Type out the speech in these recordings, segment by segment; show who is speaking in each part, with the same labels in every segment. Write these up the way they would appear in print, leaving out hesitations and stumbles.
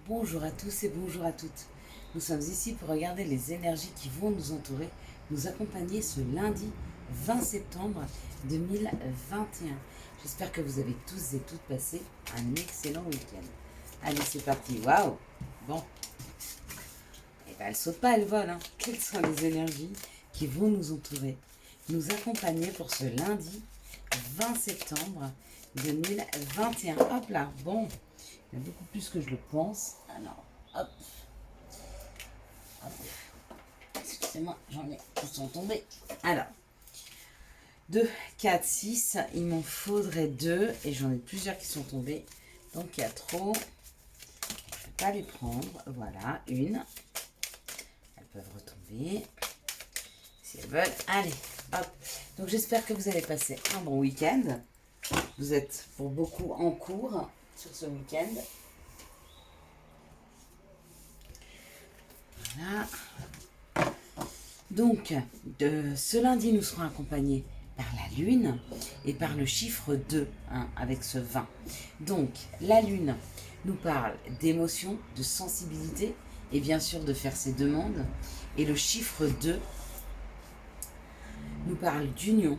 Speaker 1: Bonjour à tous et bonjour à toutes. Nous sommes ici pour regarder les énergies qui vont nous entourer, nous accompagner ce lundi 20 septembre 2021. J'espère que vous avez tous et toutes passé un excellent week-end. Allez, c'est parti. Waouh. Bon. Eh bien, elle saute pas, elle vole. Quelles sont les énergies qui vont nous entourer, nous accompagner pour ce lundi 20 septembre 2021. Hop là. Bon. Il y a beaucoup plus que je le pense. Alors, hop. Hop. Excusez-moi, j'en ai qui sont tombés. Alors, 2, 4, 6. Il m'en faudrait 2 et j'en ai plusieurs qui sont tombés. Donc, il y a trop. Je ne vais pas les prendre. Voilà, une. Elles peuvent retomber. Si elles veulent. Allez, hop. Donc, j'espère que vous allez passer un bon week-end. Vous êtes pour beaucoup en cours sur ce week-end. Voilà. Donc, ce lundi, nous serons accompagnés par la Lune et par le chiffre 2, avec ce 20. Donc, la Lune nous parle d'émotion, de sensibilité et bien sûr de faire ses demandes. Et le chiffre 2 nous parle d'union,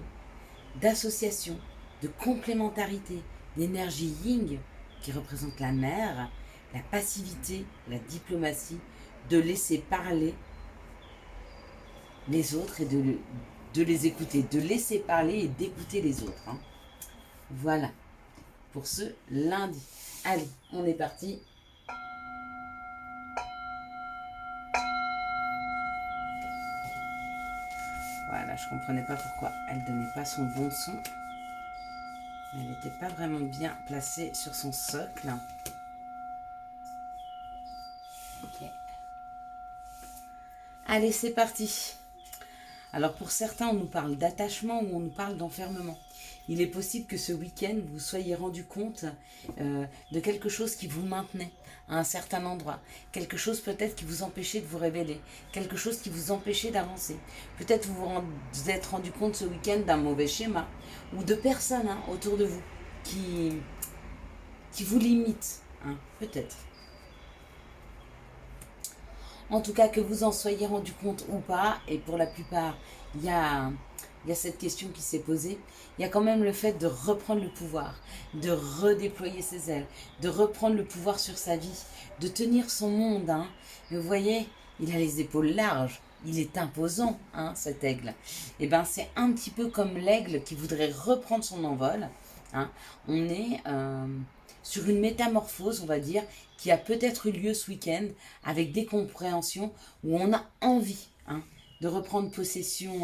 Speaker 1: d'association, de complémentarité, d'énergie yin qui représente la mer, la passivité, la diplomatie, de laisser parler les autres et de les écouter, de laisser parler et d'écouter les autres. Voilà, pour ce lundi. Allez, on est parti. Voilà, je comprenais pas pourquoi elle donnait pas son bon son. Elle n'était pas vraiment bien placée sur son socle. Ok. Allez, c'est parti. Alors pour certains, on nous parle d'attachement ou on nous parle d'enfermement. Il est possible que ce week-end, vous soyez rendu compte de quelque chose qui vous maintenait à un certain endroit. Quelque chose peut-être qui vous empêchait de vous révéler. Quelque chose qui vous empêchait d'avancer. Peut-être vous êtes rendu compte ce week-end d'un mauvais schéma ou de personnes autour de vous qui vous limitent. Peut-être. En tout cas, que vous en soyez rendu compte ou pas, et pour la plupart, il y a cette question qui s'est posée, il y a quand même le fait de reprendre le pouvoir, de redéployer ses ailes, de reprendre le pouvoir sur sa vie, de tenir son monde. Mais vous voyez, il a les épaules larges, il est imposant, cet aigle. Et bien, c'est un petit peu comme l'aigle qui voudrait reprendre son envol. On est sur une métamorphose, on va dire, qui a peut-être eu lieu ce week-end avec des compréhensions où on a envie de reprendre possession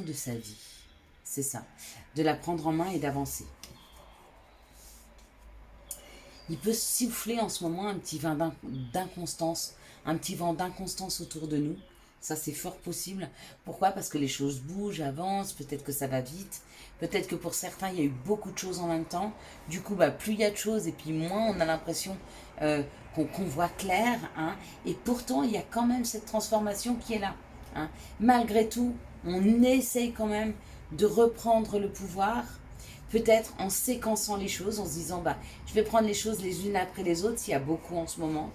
Speaker 1: de sa vie. C'est ça, de la prendre en main et d'avancer. Il peut souffler en ce moment un petit vent d'inconstance, un petit vent d'inconstance autour de nous. Ça, c'est fort possible. Pourquoi? Parce que les choses bougent, avancent, peut-être que ça va vite. Peut-être que pour certains, il y a eu beaucoup de choses en même temps. Du coup, plus il y a de choses et puis moins on a l'impression qu'on voit clair. Et pourtant, il y a quand même cette transformation qui est là. Malgré tout, on essaye quand même de reprendre le pouvoir, peut-être en séquençant les choses, en se disant je vais prendre les choses les unes après les autres, s'il y a beaucoup en ce moment.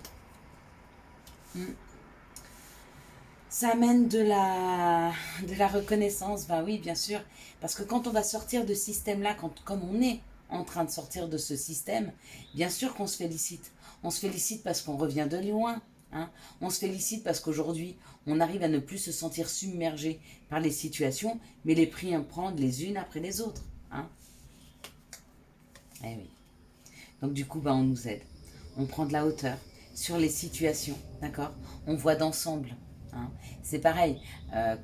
Speaker 1: Ça amène de la reconnaissance, oui, bien sûr. Parce que quand on va sortir de ce système-là, comme on est en train de sortir de ce système, bien sûr qu'on se félicite. On se félicite parce qu'on revient de loin. On se félicite parce qu'aujourd'hui, on arrive à ne plus se sentir submergé par les situations, mais les prendre les unes après les autres. Eh oui. Donc du coup, on nous aide. On prend de la hauteur sur les situations, d'accord? On voit d'ensemble. C'est pareil,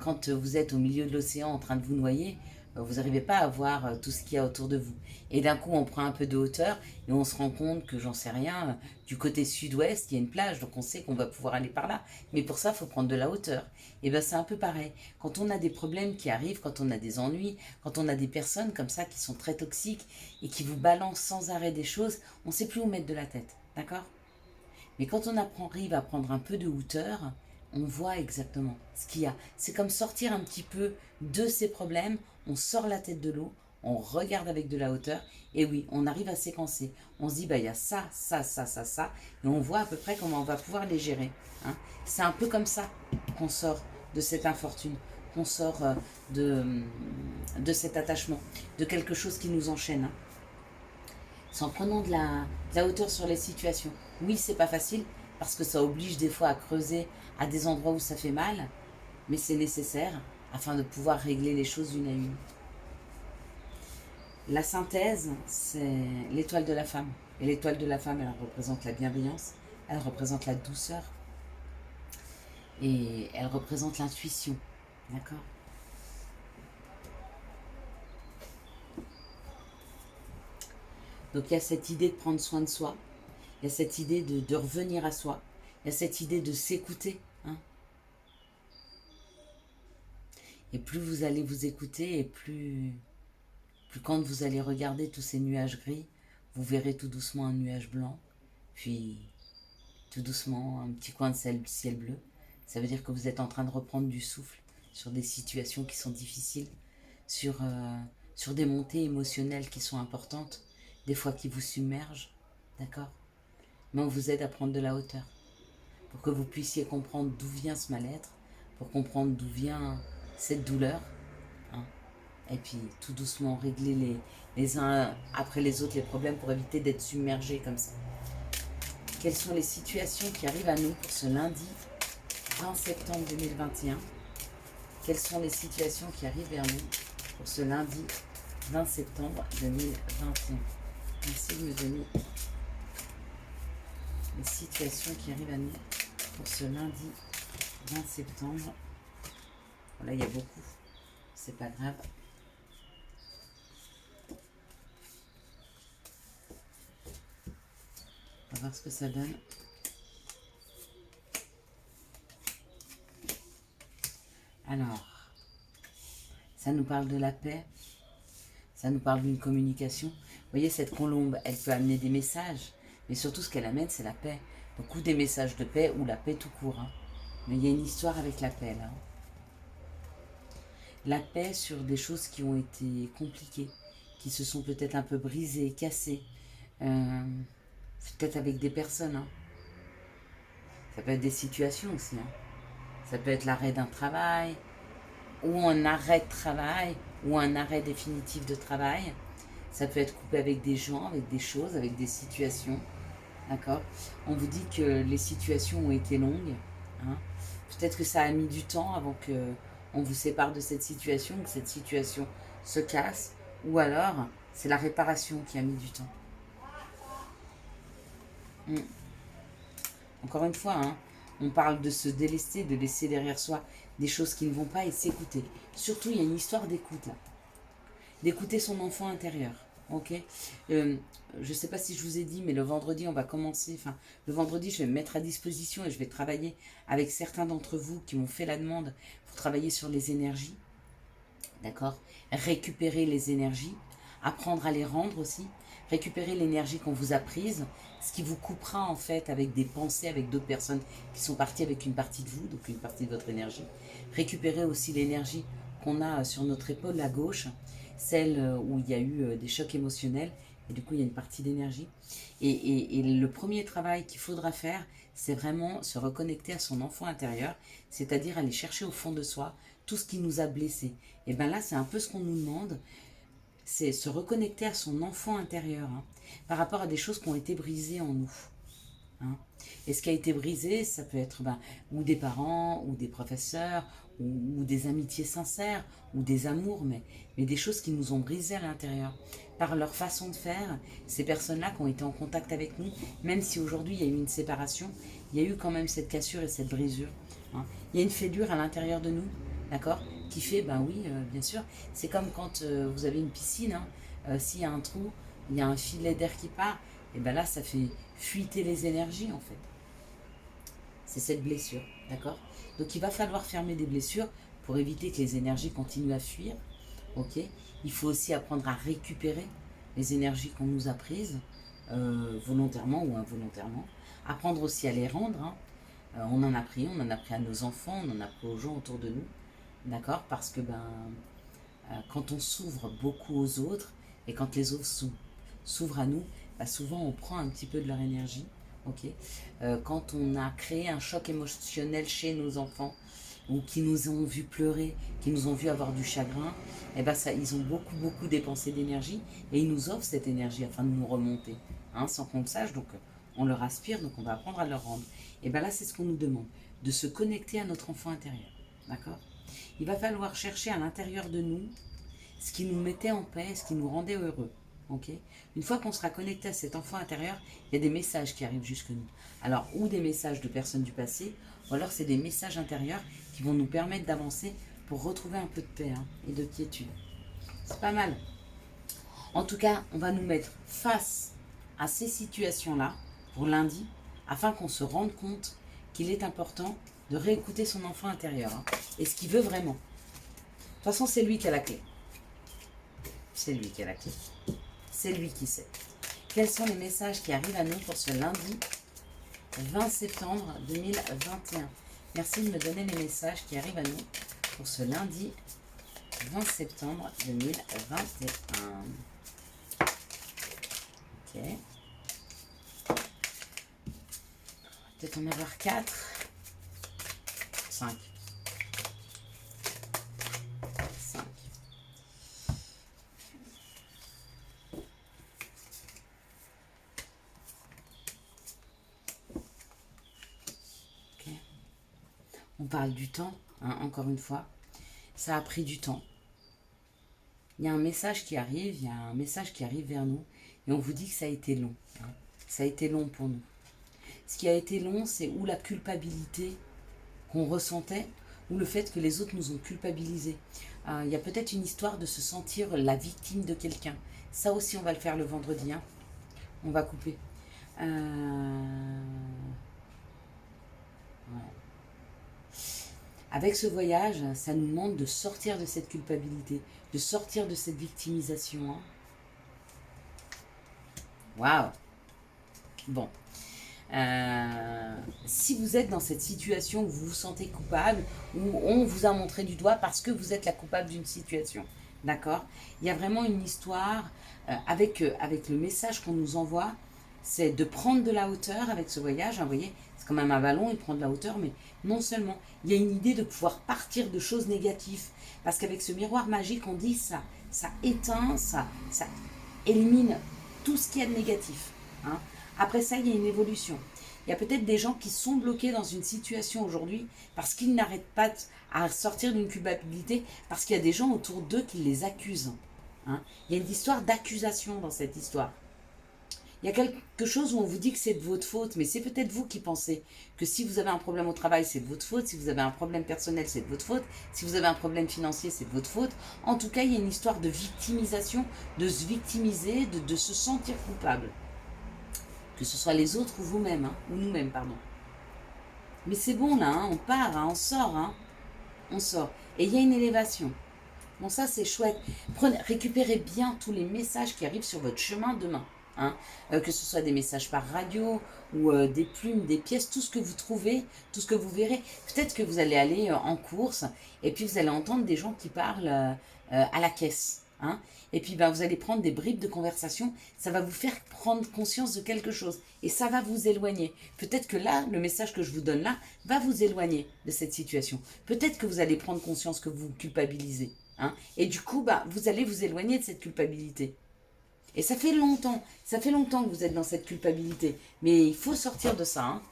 Speaker 1: quand vous êtes au milieu de l'océan en train de vous noyer, vous n'arrivez pas à voir tout ce qu'il y a autour de vous. Et d'un coup, on prend un peu de hauteur et on se rend compte que, j'en sais rien, du côté sud-ouest, il y a une plage, donc on sait qu'on va pouvoir aller par là. Mais pour ça, il faut prendre de la hauteur. Et bien, c'est un peu pareil. Quand on a des problèmes qui arrivent, quand on a des ennuis, quand on a des personnes comme ça qui sont très toxiques et qui vous balancent sans arrêt des choses, on ne sait plus où mettre de la tête. D'accord? Mais quand on arrive à prendre un peu de hauteur, on voit exactement ce qu'il y a. C'est comme sortir un petit peu de ses problèmes, on sort la tête de l'eau, on regarde avec de la hauteur, et oui, on arrive à séquencer. On se dit, bah, il y a ça, ça, ça, ça, ça, et on voit à peu près comment on va pouvoir les gérer. Hein. C'est un peu comme ça qu'on sort de cette infortune, qu'on sort de cet attachement, de quelque chose qui nous enchaîne. Hein. C'est en prenant de la hauteur sur les situations. Oui, c'est pas facile, parce que ça oblige des fois à creuser à des endroits où ça fait mal, mais c'est nécessaire afin de pouvoir régler les choses une à une. La synthèse, c'est l'étoile de la femme. Et l'étoile de la femme, elle représente la bienveillance, elle représente la douceur, et elle représente l'intuition. D'accord ? Donc il y a cette idée de prendre soin de soi, il y a cette idée de revenir à soi, il y a cette idée de s'écouter. Hein. Et plus vous allez vous écouter, et plus quand vous allez regarder tous ces nuages gris, vous verrez tout doucement un nuage blanc, puis tout doucement un petit coin de ciel bleu. Ça veut dire que vous êtes en train de reprendre du souffle sur des situations qui sont difficiles, sur des montées émotionnelles qui sont importantes, des fois qui vous submergent, d'accord ? Mais on vous aide à prendre de la hauteur, pour que vous puissiez comprendre d'où vient ce mal-être, pour comprendre d'où vient cette douleur, hein, et puis tout doucement régler les uns après les autres les problèmes pour éviter d'être submergés comme ça. Quelles sont les situations qui arrivent à nous pour ce lundi 20 septembre 2021 ? Quelles sont les situations qui arrivent vers nous pour ce lundi 20 septembre 2021 ? Merci de me donner les situations qui arrivent à nous pour ce lundi 20 septembre. Voilà, il y a beaucoup, c'est pas grave. On va voir ce que ça donne. Alors, ça nous parle de la paix, ça nous parle d'une communication. Vous voyez, cette colombe, elle peut amener des messages, mais surtout ce qu'elle amène, c'est la paix. Donc, ou des messages de paix, ou la paix tout court. Hein. Mais il y a une histoire avec la paix, là. La paix sur des choses qui ont été compliquées, qui se sont peut-être un peu brisées, cassées. C'est peut-être avec des personnes. Hein. Ça peut être des situations aussi. Hein. Ça peut être l'arrêt d'un travail, ou un arrêt de travail, ou un arrêt définitif de travail. Ça peut être coupé avec des gens, avec des choses, avec des situations. D'accord ? On vous dit que les situations ont été longues. Hein. Peut-être que ça a mis du temps avant qu'on vous sépare de cette situation, que cette situation se casse. Ou alors, c'est la réparation qui a mis du temps. Encore une fois, hein, on parle de se délester, de laisser derrière soi des choses qui ne vont pas et s'écouter. Surtout, il y a une histoire d'écoute là. D'écouter son enfant intérieur. Ok, je ne sais pas si je vous ai dit, mais le vendredi, on va commencer. Enfin, le vendredi, je vais me mettre à disposition et je vais travailler avec certains d'entre vous qui m'ont fait la demande pour travailler sur les énergies. D'accord ? Récupérer les énergies, apprendre à les rendre aussi, récupérer l'énergie qu'on vous a prise, ce qui vous coupera en fait avec des pensées, avec d'autres personnes qui sont parties avec une partie de vous, donc une partie de votre énergie. Récupérer aussi l'énergie qu'on a sur notre épaule à gauche, celle où il y a eu des chocs émotionnels, et du coup il y a une partie d'énergie. Et le premier travail qu'il faudra faire, c'est vraiment se reconnecter à son enfant intérieur, c'est-à-dire aller chercher au fond de soi tout ce qui nous a blessés. Et bien là, c'est un peu ce qu'on nous demande, c'est se reconnecter à son enfant intérieur, hein, par rapport à des choses qui ont été brisées en nous. Hein. Et ce qui a été brisé, ça peut être ou des parents, ou des professeurs, ou des amitiés sincères, ou des amours, mais des choses qui nous ont brisées à l'intérieur. Par leur façon de faire, ces personnes-là qui ont été en contact avec nous, même si aujourd'hui il y a eu une séparation, il y a eu quand même cette cassure et cette brisure. Hein. Il y a une fêlure à l'intérieur de nous, d'accord, qui fait, ben oui, bien sûr, c'est comme quand vous avez une piscine, hein, s'il y a un trou, il y a un filet d'air qui part, et ben là, ça fait fuiter les énergies, en fait. C'est cette blessure, d'accord ? Donc, il va falloir fermer des blessures pour éviter que les énergies continuent à fuir, ok ? Il faut aussi apprendre à récupérer les énergies qu'on nous a prises, volontairement ou involontairement. Apprendre aussi à les rendre, hein. On en a pris à nos enfants, on en a pris aux gens autour de nous, d'accord ? Parce que quand on s'ouvre beaucoup aux autres et quand les autres s'ouvrent à nous, bah souvent on prend un petit peu de leur énergie. Ok. Quand on a créé un choc émotionnel chez nos enfants ou qui nous ont vu pleurer, qui nous ont vu avoir du chagrin, et ben ça, ils ont beaucoup dépensé d'énergie et ils nous offrent cette énergie afin de nous remonter, hein, sans qu'on le sache. Donc on leur aspire, donc on va apprendre à leur rendre. Et bien là, c'est ce qu'on nous demande, de se connecter à notre enfant intérieur. D'accord? Il va falloir chercher à l'intérieur de nous ce qui nous mettait en paix, ce qui nous rendait heureux. Okay. Une fois qu'on sera connecté à cet enfant intérieur, il y a des messages qui arrivent jusque nous. Alors, ou des messages de personnes du passé, ou alors c'est des messages intérieurs qui vont nous permettre d'avancer pour retrouver un peu de paix, hein, et de quiétude. C'est pas mal. En tout cas, on va nous mettre face à ces situations-là pour lundi, afin qu'on se rende compte qu'il est important de réécouter son enfant intérieur, hein, et ce qu'il veut vraiment. De toute façon, c'est lui qui a la clé. C'est lui qui a la clé. C'est lui qui sait. Quels sont les messages qui arrivent à nous pour ce lundi 20 septembre 2021? Merci de me donner les messages qui arrivent à nous pour ce lundi 20 septembre 2021. Ok. Peut-être en avoir 4. 5. 5. Ok. On parle du temps, hein, encore une fois. Ça a pris du temps. Il y a un message qui arrive, vers nous, et on vous dit que ça a été long. Hein. Ça a été long pour nous. Ce qui a été long, c'est ou la culpabilité qu'on ressentait, ou le fait que les autres nous ont culpabilisés. Il y a peut-être une histoire de se sentir la victime de quelqu'un. Ça aussi, on va le faire le vendredi. Hein. On va couper. Ouais. Avec ce voyage, ça nous demande de sortir de cette culpabilité, de sortir de cette victimisation. Hein. Waouh! Bon. Si vous êtes dans cette situation où vous vous sentez coupable, où on vous a montré du doigt parce que vous êtes la coupable d'une situation, d'accord? Il y a vraiment une histoire avec le message qu'on nous envoie, c'est de prendre de la hauteur avec ce voyage. Hein, vous voyez, c'est quand même un ballon, il prend de la hauteur, mais non seulement, il y a une idée de pouvoir partir de choses négatives, parce qu'avec ce miroir magique, on dit ça éteint, ça élimine tout ce qu'il y a de négatif. Hein. Après ça, il y a une évolution. Il y a peut-être des gens qui sont bloqués dans une situation aujourd'hui parce qu'ils n'arrêtent pas à sortir d'une culpabilité, parce qu'il y a des gens autour d'eux qui les accusent. Hein. Il y a une histoire d'accusation dans cette histoire. Il y a quelque chose où on vous dit que c'est de votre faute, mais c'est peut-être vous qui pensez que si vous avez un problème au travail, c'est de votre faute, si vous avez un problème personnel, c'est de votre faute, si vous avez un problème financier, c'est de votre faute. En tout cas, il y a une histoire de victimisation, de se victimiser, de se sentir coupable. Que ce soit les autres ou vous-même, hein, ou nous-mêmes, pardon. Mais c'est bon là, hein, on part, hein, on sort, hein, on sort. Et il y a une élévation. Bon, ça c'est chouette. Récupérez bien tous les messages qui arrivent sur votre chemin demain. Hein, que ce soit des messages par radio ou des plumes, des pièces, tout ce que vous trouvez, tout ce que vous verrez. Peut-être que vous allez aller en course et puis vous allez entendre des gens qui parlent à la caisse. Hein, et puis vous allez prendre des bribes de conversation, ça va vous faire prendre conscience de quelque chose et ça va vous éloigner. Peut-être que là, le message que je vous donne là va vous éloigner de cette situation. Peut-être que vous allez prendre conscience que vous culpabilisez. Hein, et du coup, vous allez vous éloigner de cette culpabilité. Et ça fait longtemps que vous êtes dans cette culpabilité. Mais il faut sortir de ça. Hein.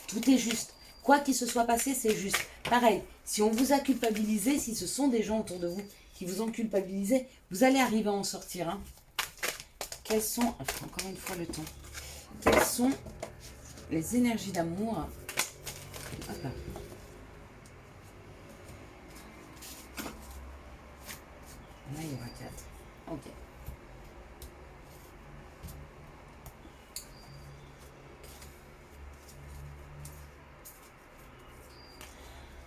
Speaker 1: Tout est juste. Quoi qu'il se soit passé, c'est juste. Pareil, si on vous a culpabilisé, si ce sont des gens autour de vous qui vous ont culpabilisé, vous allez arriver à en sortir. Hein. Quels sont, encore une fois le temps, quelles sont les énergies d'amour? Hop là. Là, il y aura 4. Ok.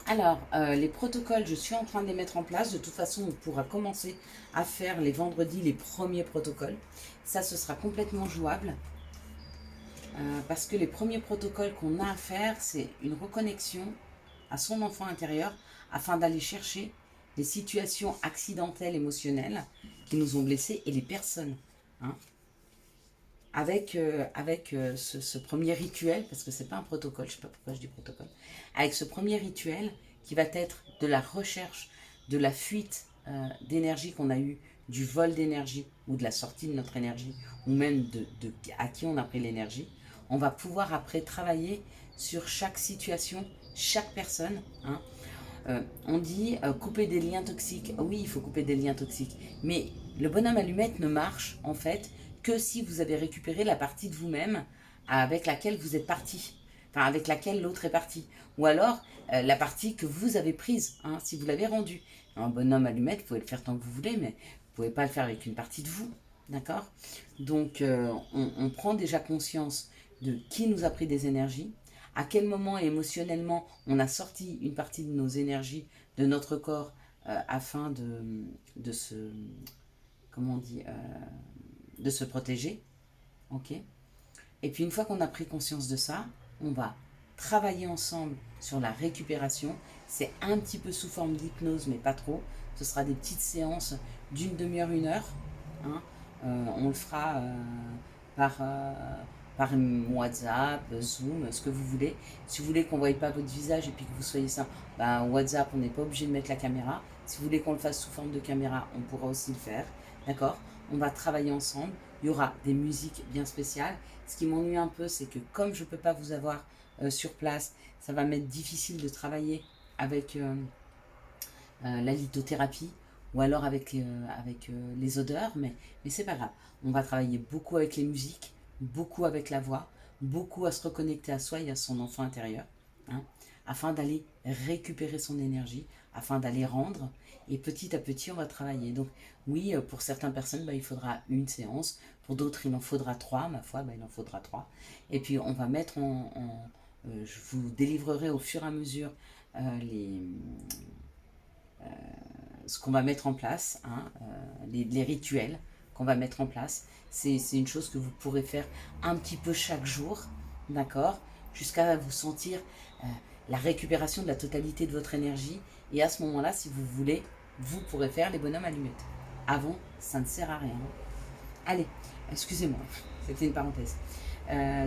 Speaker 1: Alors, les protocoles, je suis en train de les mettre en place. De toute façon, on pourra commencer à faire les vendredis les premiers protocoles. Ça, ce sera complètement jouable. Parce que les premiers protocoles qu'on a à faire, c'est une reconnexion à son enfant intérieur afin d'aller chercher les situations accidentelles, émotionnelles qui nous ont blessés et les personnes. Hein, avec ce premier rituel, parce que c'est pas un protocole, je sais pas pourquoi je dis protocole, avec ce premier rituel qui va être de la recherche, de la fuite d'énergie qu'on a eue, du vol d'énergie ou de la sortie de notre énergie, ou même à qui on a pris l'énergie, on va pouvoir après travailler sur chaque situation, chaque personne. Hein. On dit couper des liens toxiques. Oui, il faut couper des liens toxiques. Mais le bonhomme allumette ne marche en fait que si vous avez récupéré la partie de vous-même avec laquelle vous êtes parti. Enfin, avec laquelle l'autre est parti. Ou alors la partie que vous avez prise, hein, si vous l'avez rendue. Un bonhomme allumette, vous pouvez le faire tant que vous voulez, mais vous ne pouvez pas le faire avec une partie de vous. D'accord? Donc, on prend déjà conscience de qui nous a pris des énergies, à quel moment émotionnellement on a sorti une partie de nos énergies de notre corps afin de se, comment on dit, de se protéger. Ok. Et puis une fois qu'on a pris conscience de ça, on va travailler ensemble sur la récupération. C'est un petit peu sous forme d'hypnose, mais pas trop. Ce sera des petites séances d'une demi-heure, 1 heure. Hein. On le fera par WhatsApp, Zoom, ce que vous voulez. Si vous voulez qu'on ne voie pas votre visage et puis que vous soyez ça, WhatsApp, on n'est pas obligé de mettre la caméra. Si vous voulez qu'on le fasse sous forme de caméra, on pourra aussi le faire. D'accord? On va travailler ensemble. Il y aura des musiques bien spéciales. Ce qui m'ennuie un peu, c'est que comme je ne peux pas vous avoir sur place, ça va m'être difficile de travailler avec la lithothérapie ou alors avec les odeurs, mais c'est pas grave. On va travailler beaucoup avec les musiques, beaucoup avec la voix, beaucoup à se reconnecter à soi et à son enfant intérieur, hein, afin d'aller récupérer son énergie, afin d'aller rendre, et petit à petit on va travailler. Donc oui, pour certaines personnes, il faudra 1 séance, pour d'autres il en faudra 3, ma foi, il en faudra 3, et puis on va mettre je vous délivrerai au fur et à mesure ce qu'on va mettre en place, hein, les rituels qu'on va mettre en place. C'est une chose que vous pourrez faire un petit peu chaque jour, d'accord, jusqu'à vous sentir la récupération de la totalité de votre énergie. Et à ce moment-là, si vous voulez, vous pourrez faire les bonhommes allumettes. Avant, ça ne sert à rien. Allez, excusez-moi, c'était une parenthèse.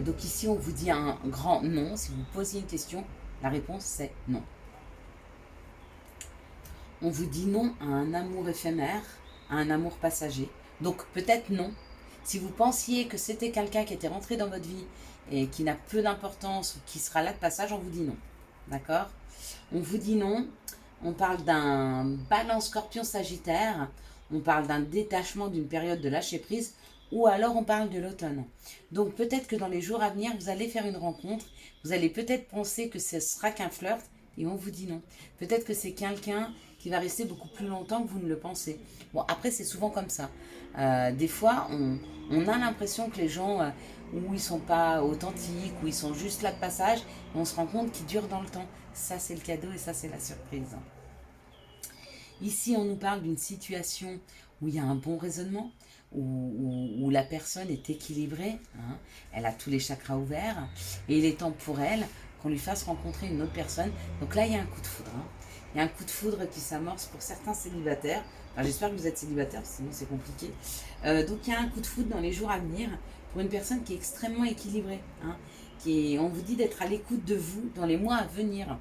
Speaker 1: Donc ici, on vous dit un grand non. Si vous posiez une question, la réponse c'est non. On vous dit non à un amour éphémère, à un amour passager. Donc peut-être non. Si vous pensiez que c'était quelqu'un qui était rentré dans votre vie et qui n'a peu d'importance ou qui sera là de passage, on vous dit non. D'accord? On vous dit non. On parle d'un Balance Scorpion Sagittaire. On parle d'un détachement d'une période de lâcher prise. Ou alors on parle de l'automne. Donc peut-être que dans les jours à venir, vous allez faire une rencontre. Vous allez peut-être penser que ce sera qu'un flirt. Et on vous dit non. Peut-être que c'est quelqu'un qui va rester beaucoup plus longtemps que vous ne le pensez. Bon, après, c'est souvent comme ça. Des fois, on a l'impression que les gens, où ils sont pas authentiques, où ils sont juste là de passage, on se rend compte qu'ils durent dans le temps. Ça, c'est le cadeau et ça, c'est la surprise. Ici, on nous parle d'une situation où il y a un bon raisonnement, où la personne est équilibrée, hein, elle a tous les chakras ouverts, et il est temps pour elle qu'on lui fasse rencontrer une autre personne. Donc là, il y a un coup de foudre. Hein. Il y a un coup de foudre qui s'amorce pour certains célibataires. Enfin, j'espère que vous êtes célibataire, sinon c'est compliqué. Donc il y a un coup de foudre dans les jours à venir pour une personne qui est extrêmement équilibrée. Hein, on vous dit d'être à l'écoute de vous dans les mois à venir.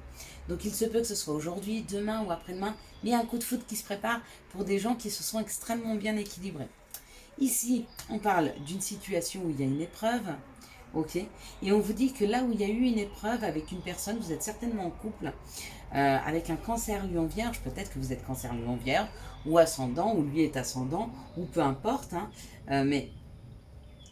Speaker 1: Donc il se peut que ce soit aujourd'hui, demain ou après-demain, mais il y a un coup de foudre qui se prépare pour des gens qui se sont extrêmement bien équilibrés. Ici, on parle d'une situation où il y a une épreuve, ok, et on vous dit que là où il y a eu une épreuve avec une personne, vous êtes certainement en couple, avec un cancer lion vierge, peut-être que vous êtes cancer lion vierge, ou ascendant, ou lui est ascendant, ou peu importe, hein, mais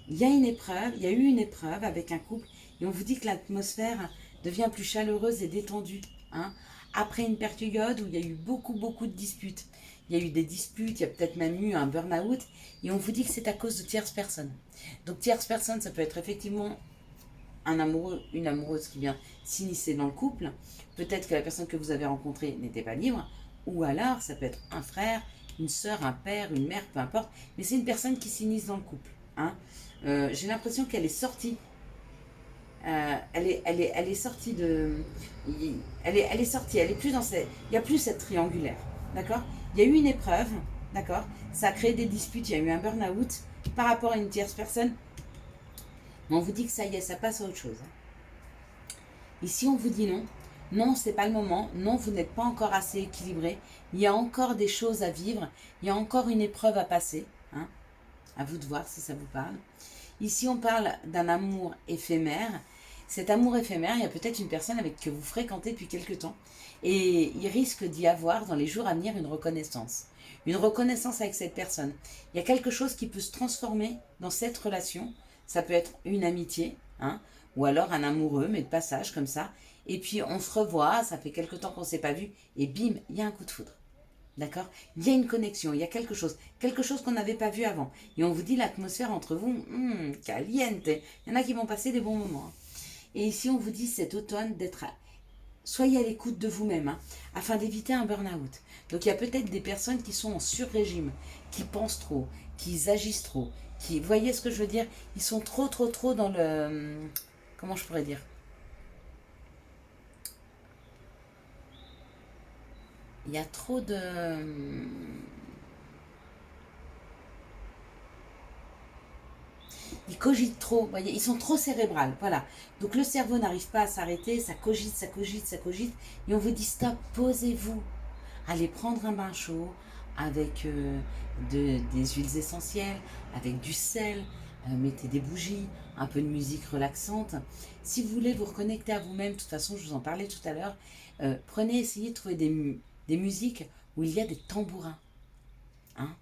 Speaker 1: il y a une épreuve, il y a eu une épreuve avec un couple, et on vous dit que l'atmosphère devient plus chaleureuse et détendue, hein, après une période où il y a eu beaucoup de disputes. Il y a eu des disputes, il y a peut-être même eu un burn-out, et on vous dit que c'est à cause de tierces personnes. Donc tierces personnes, ça peut être effectivement un amoureux, une amoureuse qui vient s'initier dans le couple. Peut-être que la personne que vous avez rencontrée n'était pas libre, ou alors ça peut être un frère, une sœur, un père, une mère, peu importe, mais c'est une personne qui s'initie dans le couple. Hein. J'ai l'impression qu'elle est sortie. Elle est sortie de. Elle est sortie, elle est plus dans cette. Il n'y a plus cette triangulaire. d'accord? Il y a eu une épreuve, d'accord? Ça a créé des disputes, il y a eu un burn-out par rapport à une tierce personne. Mais on vous dit que ça y est, ça passe à autre chose. Ici, on vous dit non. Non, c'est pas le moment. Non, vous n'êtes pas encore assez équilibré. Il y a encore des choses à vivre. Il y a encore une épreuve à passer. Hein. À vous de voir si ça vous parle. Ici, on parle d'un amour éphémère. Cet amour éphémère, il y a peut-être une personne avec que vous fréquentez depuis quelque temps. Et il risque d'y avoir dans les jours à venir une reconnaissance. Une reconnaissance avec cette personne. Il y a quelque chose qui peut se transformer dans cette relation. Ça peut être une amitié, hein, ou alors un amoureux, mais de passage comme ça. Et puis on se revoit, ça fait quelque temps qu'on ne s'est pas vu, et bim, il y a un coup de foudre. D'accord? Il y a une connexion, il y a quelque chose qu'on n'avait pas vu avant. Et on vous dit l'atmosphère entre vous, caliente. Il y en a qui vont passer des bons moments. Et ici, on vous dit cet automne d'être soyez à l'écoute de vous-même, hein, afin d'éviter un burn-out. Donc il y a peut-être des personnes qui sont en sur-régime, qui pensent trop, qui agissent trop, qui, vous voyez ce que je veux dire? Ils sont trop dans le... Comment je pourrais dire? Il y a trop de... Ils cogitent trop, vous voyez, ils sont trop cérébrales, voilà. Donc le cerveau n'arrive pas à s'arrêter, ça cogite, ça cogite, ça cogite, et on vous dit stop, posez-vous. Allez prendre un bain chaud avec des huiles essentielles, avec du sel, mettez des bougies, un peu de musique relaxante. Si vous voulez vous reconnecter à vous-même, de toute façon, je vous en parlais tout à l'heure, prenez, essayez de trouver des musiques où il y a des tambourins. Hein.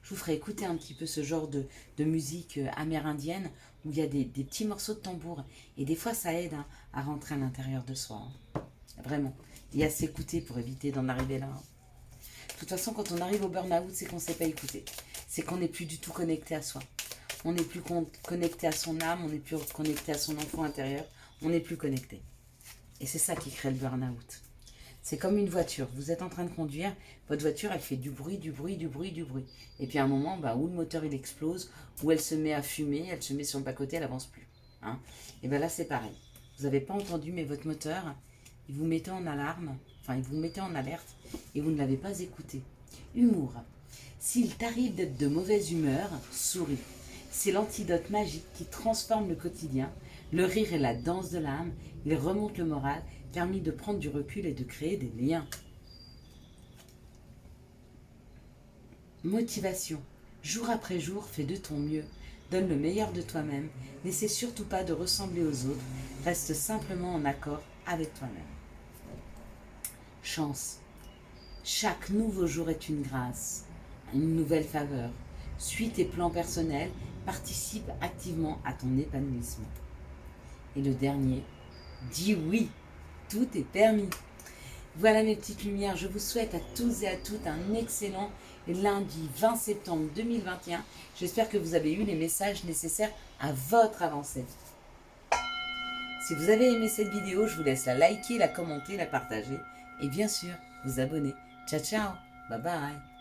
Speaker 1: Je vous ferai écouter un petit peu ce genre de musique amérindienne où il y a des petits morceaux de tambour. Et des fois, ça aide, hein, à rentrer à l'intérieur de soi. Hein. Vraiment. Et à s'écouter pour éviter d'en arriver là. De toute façon, quand on arrive au burn-out, c'est qu'on ne sait pas écouter. C'est qu'on n'est plus du tout connecté à soi. On n'est plus connecté à son âme, on n'est plus connecté à son enfant intérieur. On n'est plus connecté. Et c'est ça qui crée le burn-out. C'est comme une voiture. Vous êtes en train de conduire, votre voiture, elle fait du bruit, du bruit, du bruit, du bruit. Et puis à un moment, bah, où le moteur il explose, où elle se met à fumer, elle se met sur le bas-côté, elle avance plus. Hein. Et bien là, c'est pareil. Vous n'avez pas entendu, mais votre moteur, il vous mettait en alarme, enfin, il vous mettait en alerte, et vous ne l'avez pas écouté. Humour. S'il t'arrive d'être de mauvaise humeur, souris. C'est l'antidote magique qui transforme le quotidien. Le rire est la danse de l'âme, il remonte le moral, permis de prendre du recul et de créer des liens. Motivation. Jour après jour, fais de ton mieux. Donne le meilleur de toi-même. N'essaie surtout pas de ressembler aux autres. Reste simplement en accord avec toi-même. Chance. Chaque nouveau jour est une grâce, une nouvelle faveur. Suis tes plans personnels, participe activement à ton épanouissement. Et le dernier, dis oui, tout est permis. Voilà mes petites lumières, je vous souhaite à tous et à toutes un excellent lundi 20 septembre 2021. J'espère que vous avez eu les messages nécessaires à votre avancée. Si vous avez aimé cette vidéo, je vous laisse la liker, la commenter, la partager et bien sûr vous abonner. Ciao ciao, bye bye.